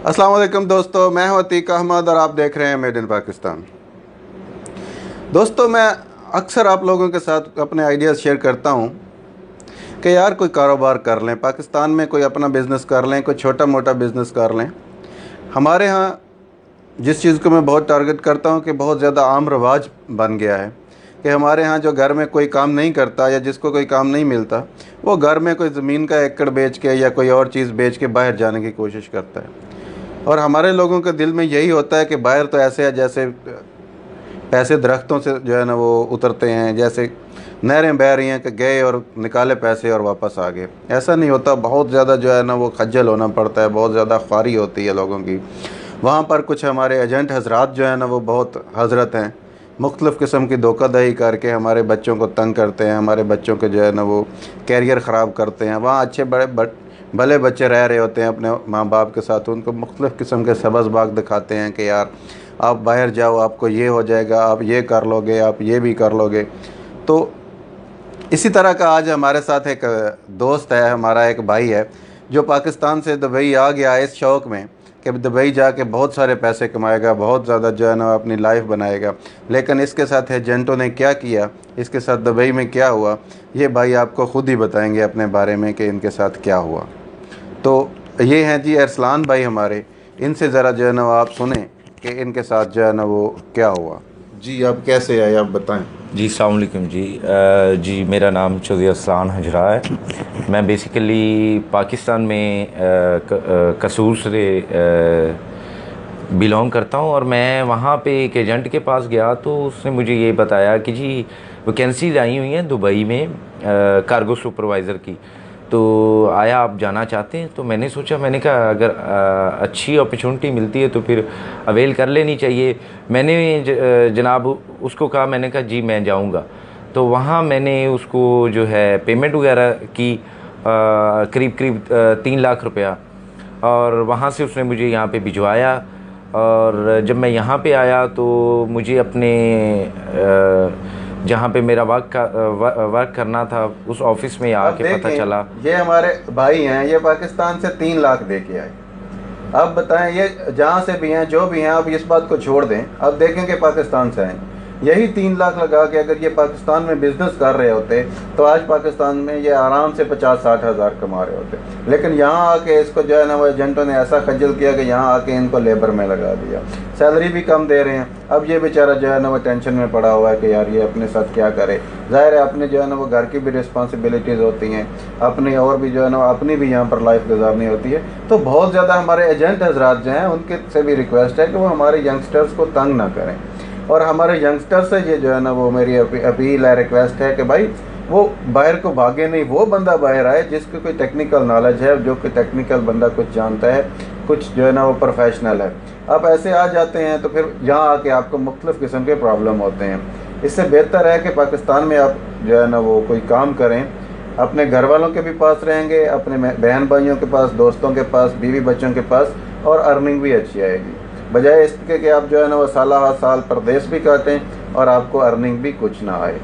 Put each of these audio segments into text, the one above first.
अस्सलाम वालेकुम दोस्तों, मैं हूं अतीक अहमद और आप देख रहे हैं मेड इन पाकिस्तान। दोस्तों, मैं अक्सर आप लोगों के साथ अपने आइडियाज़ शेयर करता हूं कि यार कोई कारोबार कर लें, पाकिस्तान में कोई अपना बिज़नेस कर लें, कोई छोटा मोटा बिज़नेस कर लें। हमारे यहाँ जिस चीज़ को मैं बहुत टारगेट करता हूं कि बहुत ज़्यादा आम रवाज बन गया है कि हमारे यहाँ जो घर में कोई काम नहीं करता या जिसको कोई काम नहीं मिलता, वो घर में कोई ज़मीन का एकड़ बेच के या कोई और चीज़ बेच के बाहर जाने की कोशिश करता है। और हमारे लोगों के दिल में यही होता है कि बाहर तो ऐसे है जैसे पैसे दरख्तों से जो है ना वो उतरते हैं, जैसे नहरें बह रही हैं कि गए और निकाले पैसे और वापस आ गए। ऐसा नहीं होता, बहुत ज़्यादा जो है ना वो खज्जल होना पड़ता है, बहुत ज़्यादा ख्वारी होती है लोगों की। वहाँ पर कुछ हमारे एजेंट हजरात जो है ना वो बहुत हजरत हैं, मुख्तलिफ़ किस्म की धोखाधड़ी करके हमारे बच्चों को तंग करते हैं, हमारे बच्चों के जो है ना वो कैरियर ख़राब करते हैं। वहाँ अच्छे भले बच्चे रह रहे होते हैं अपने माँ बाप के साथ, उनको मुख्तलिफ़ किस्म के सबज़बाग दिखाते हैं कि यार आप बाहर जाओ, आपको ये हो जाएगा, आप ये कर लोगे, आप ये भी कर लोगे। तो इसी तरह का आज हमारे साथ एक दोस्त है, हमारा एक भाई है जो पाकिस्तान से दुबई आ गया इस शौक़ में कि दुबई जाके बहुत सारे पैसे कमाएगा, बहुत ज़्यादा जो है ना अपनी लाइफ बनाएगा। लेकिन इसके साथ एजेंटों ने क्या किया, इसके साथ दुबई में क्या हुआ, ये भाई आपको ख़ुद ही बताएंगे अपने बारे में कि इनके साथ क्या हुआ। तो ये हैं जी अरसलान भाई हमारे, इनसे ज़रा जो है ना आप सुने कि इनके साथ जो है ना वो क्या हुआ। जी आप कैसे आए, आप बताएं। जी अस्सलाम वालेकुम जी मेरा नाम चौधरी अरसलान हजरा है। मैं बेसिकली पाकिस्तान में कसूर से बिलोंग करता हूं और मैं वहां पे एक एजेंट के पास गया तो उसने मुझे ये बताया कि जी वैकेंसीज आई हुई हैं दुबई में कार्गो सुपरवाइज़र की, तो आया आप जाना चाहते हैं। तो मैंने सोचा, मैंने कहा अगर अच्छी अपॉर्चुनिटी मिलती है तो फिर अवेल कर लेनी चाहिए। मैंने जनाब उसको कहा, मैंने कहा जी मैं जाऊंगा। तो वहाँ मैंने उसको जो है पेमेंट वगैरह की करीब करीब 3 लाख रुपया, और वहाँ से उसने मुझे यहाँ पे भिजवाया। और जब मैं यहाँ पे आया तो मुझे अपने जहाँ पे मेरा वर्क करना था उस ऑफिस में आके पता चला। ये हमारे भाई हैं, ये पाकिस्तान से 3 लाख दे के आए। अब बताएं, ये जहाँ से भी हैं, जो भी हैं, अब इस बात को छोड़ दें, अब देखें कि पाकिस्तान से आए। यही 3 लाख लगा के अगर ये पाकिस्तान में बिजनेस कर रहे होते तो आज पाकिस्तान में ये आराम से 50-60 हज़ार कमा रहे होते। लेकिन यहाँ आके इसको जो है ना वो एजेंटों ने ऐसा खज्जल किया कि यहाँ आके इनको लेबर में लगा दिया, सैलरी भी कम दे रहे हैं। अब ये बेचारा जो है ना वो टेंशन में पड़ा हुआ है कि यार ये अपने साथ क्या करे। ज़ाहिर है अपने जो है ना वो घर की भी रिस्पॉन्सिबिलिटीज़ होती हैं, अपनी और भी जो है ना अपनी भी यहाँ पर लाइफ गुजारनी होती है। तो बहुत ज़्यादा हमारे एजेंट हजरात जो हैं उनके से भी रिक्वेस्ट है कि वो हमारे यंगस्टर्स को तंग ना करें। और हमारे यंगस्टर से ये जो है ना वो मेरी अपील है, रिक्वेस्ट है कि भाई वो बाहर को भागे नहीं, वो बंदा बाहर आए जिसको कोई टेक्निकल नॉलेज है, जो कोई टेक्निकल बंदा कुछ जानता है, कुछ जो है ना वो प्रोफेशनल है। आप ऐसे आ जाते हैं तो फिर यहाँ आके आपको मुख्तलिफ़ किस्म के प्रॉब्लम होते हैं। इससे बेहतर है कि पाकिस्तान में आप जो है ना वो कोई काम करें, अपने घर वालों के भी पास रहेंगे, अपने बहन भाइयों के पास, दोस्तों के पास, बीवी बच्चों के पास, और अर्निंग भी अच्छी आएगी, बजाय इसके कि आप जो है ना वो साल साल परदेश भी काटें और आपको अर्निंग भी कुछ ना आए।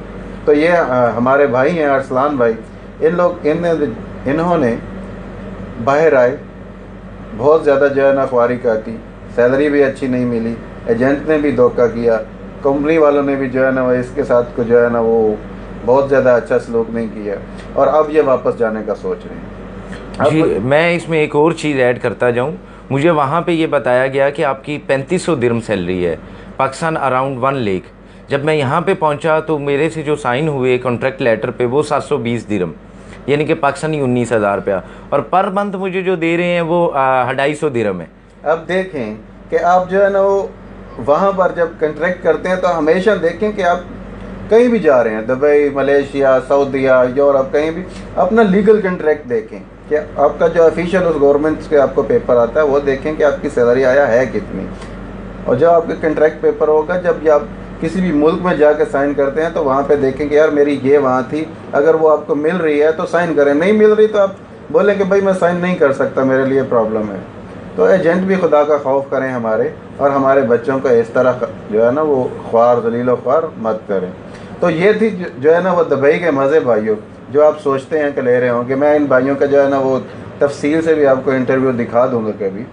तो ये हमारे भाई हैं अरसलान भाई, इन्होंने बाहर आए, बहुत ज़्यादा जो है ना ख्वारी काटी, सैलरी भी अच्छी नहीं मिली, एजेंट ने भी धोखा किया, कंपनी वालों ने भी जो है ना वो इसके साथ को जो है ना वो बहुत ज़्यादा अच्छा सलूक नहीं किया, और अब ये वापस जाने का सोच रहे हैं। जी मैं इसमें एक और चीज़ ऐड करता जाऊँ। मुझे वहाँ पे ये बताया गया कि आपकी 3500 दिरहम सैलरी है, पाकिस्तान अराउंड 1 लाख। जब मैं यहाँ पे पहुँचा तो मेरे से जो साइन हुए कॉन्ट्रैक्ट लेटर पे वो 720 दिरहम, यानी कि पाकिस्तानी 19,000 रुपया, और पर मंथ मुझे जो दे रहे हैं वो 250 दिरहम है। अब देखें कि आप जो है ना वो वहाँ पर जब कॉन्ट्रैक्ट करते हैं तो हमेशा देखें कि आप कहीं भी जा रहे हैं, दुबई, मलेशिया, सऊदीया, यूरोप, कहीं भी अपना लीगल कॉन्ट्रैक्ट देखें कि आपका जो ऑफिशियल उस गवर्नमेंट के आपको पेपर आता है वो देखें कि आपकी सैलरी आया है कितनी। और जब आपके कॉन्ट्रैक्ट पेपर होगा, जब आप किसी भी मुल्क में जाकर साइन करते हैं तो वहाँ पे देखें कि यार मेरी ये वहाँ थी, अगर वो आपको मिल रही है तो साइन करें, नहीं मिल रही तो आप बोलें कि भाई मैं साइन नहीं कर सकता, मेरे लिए प्रॉब्लम है। तो एजेंट भी खुदा का खौफ करें हमारे, और हमारे बच्चों को इस तरह जो है ना वो ख्वार, जलीलो ख्वार मत करें। तो ये थी जो है ना वो दुबई के मज़े भाइयों, जो आप सोचते हैं कि ले रहे होंगे। मैं इन भाइयों का जो है ना वो तफसील से भी आपको इंटरव्यू दिखा दूँगा कभी।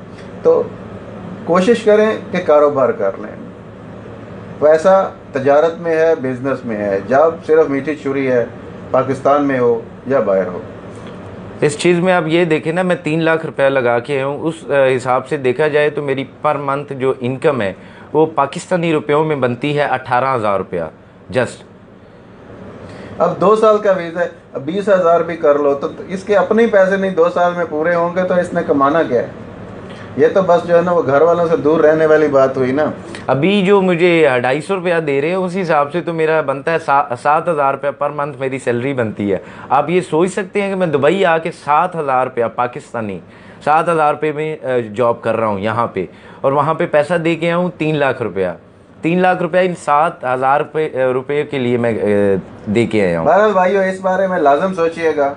तो कोशिश करें कि कारोबार कर लें। पैसा तजारत में है, बिजनेस में है, जब सिर्फ मीठी छुरी है, पाकिस्तान में हो या बाहर हो। इस चीज़ में आप ये देखें ना, मैं 3 लाख रुपया लगा के हूँ, उस हिसाब से देखा जाए तो मेरी पर मंथ जो इनकम है वो पाकिस्तानी रुपयों में बनती है 18,000 रुपया जस्ट। अब 2 साल का वीज़ा है, अब 20,000 भी कर लो तो इसके अपने ही पैसे नहीं 2 साल में पूरे होंगे, तो इसने कमाना क्या है? ये तो बस जो है ना वो घर वालों से दूर रहने वाली बात हुई ना। अभी जो मुझे 250 रुपया दे रहे हैं उस हिसाब से तो मेरा बनता है 7,000 रुपया पर मंथ मेरी सैलरी बनती है। आप ये सोच सकते हैं कि मैं दुबई आके 7,000 रुपया पाकिस्तानी 7,000 रुपये में जॉब कर रहा हूँ यहाँ पे, और वहाँ पे पैसा दे के आऊँ 3 लाख रुपया। 3 लाख रुपया इन 7,000 रुपये के लिए मैं दे के आया हूँ। बहरहाल भाइयों, इस बारे में लाजम सोचिएगा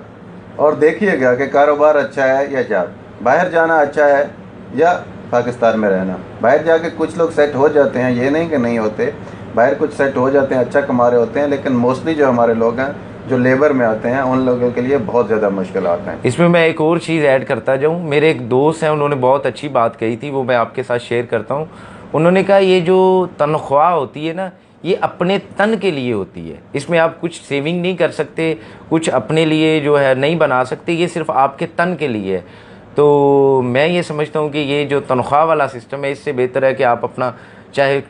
और देखिएगा कि कारोबार अच्छा है या जॉब, बाहर जाना अच्छा है या पाकिस्तान में रहना। बाहर जाके कुछ लोग सेट हो जाते हैं, ये नहीं कि नहीं होते, बाहर कुछ सेट हो जाते हैं, अच्छा कमा रहे होते हैं, लेकिन मोस्टली जो हमारे लोग हैं जो लेबर में आते हैं उन लोगों के लिए बहुत ज़्यादा मुश्किल आते हैं। इसमें मैं एक और चीज़ ऐड करता जाऊँ, मेरे एक दोस्त हैं, उन्होंने बहुत अच्छी बात कही थी, वो मैं आपके साथ शेयर करता हूँ। उन्होंने कहा ये जो तनख्वाह होती है ना, ये अपने तन के लिए होती है, इसमें आप कुछ सेविंग नहीं कर सकते, कुछ अपने लिए जो है नहीं बना सकते, ये सिर्फ आपके तन के लिए है। तो मैं ये समझता हूँ कि ये जो तनख्वाह वाला सिस्टम है, इससे बेहतर है कि आप अपना चाहे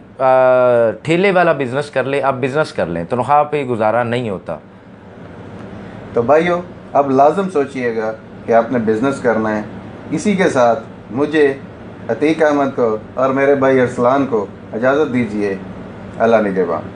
ठेले वाला बिज़नेस कर लें, आप बिज़नेस कर लें, तनख्वाह पे गुजारा नहीं होता। तो भाइयों, अब लाजम सोचिएगा कि आपने बिज़नेस करना है। इसी के साथ मुझे, अतीक अहमद को और मेरे भाई अरसलान को इजाज़त दीजिए। अल्लाह निगहबान।